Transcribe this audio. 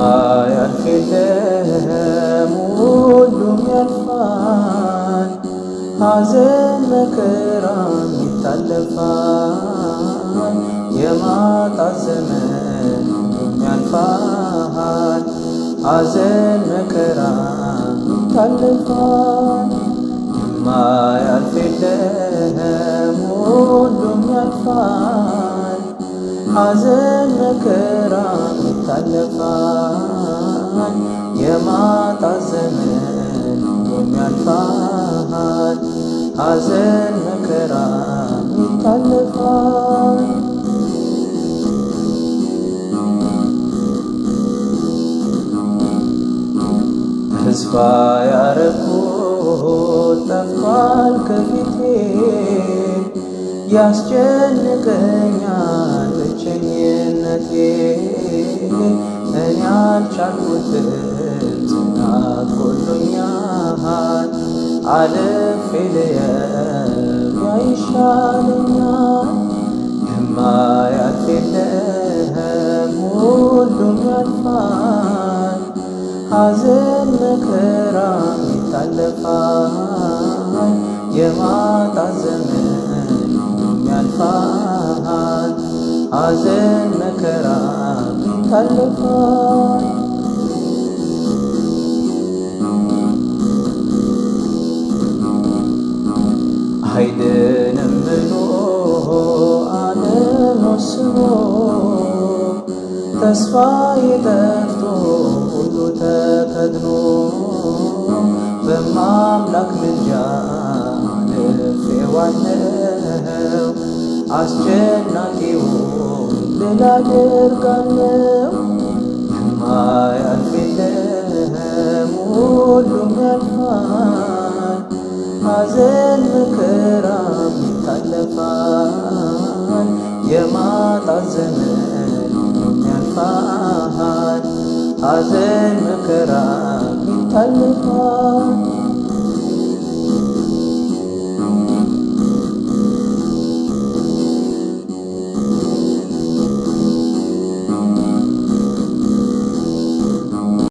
የማያልፍ የለም ሁሉም ያልፋል። ሐዘን መከራም ይታለፋል። የማጣት ዘመን ሁሉም ያልፋል። ሐዘን መከራም ይታለፋል። የማያልፍ የለም ሁሉም ያልፋል። ሐዘን መከራም ይታለፋል። የማጣት ዘመን ሁሉም ያልፋል። ሐዘን መከራም ይታለፋል። ተስፋ ያረኩት ጠፍቷል ከፊቴ ያስጨንቀኛል ብቸኝነቴ። እኔ አልቻልኩትም ጽናት ጎድሎኛል። አልፌ ልየው ያይሻለኛል። የማያልፍ የለም ሁሉም ያልፋል። ሐዘን መከራም ይታለፋል። የማጣት ዘመን ሁሉም ያልፋል። ሐዘን መከራም ይታለፋል። አይድንም ብሎ ዓለም ወስኖ ተስፋ ጠፍቶ ሁሉ ተከድኖ በማምላክ ምልጃ አልፌዋለሁ። አስጨናቂውን ድል አደርጋለሁ። የማያልፍ የለም ሁሉም ያልፋል። ሐዘን መከራም ይታለፋል። የማጣት ዘመን ሁሉም ያልፋል። ሐዘን መከራም ይታለፋል።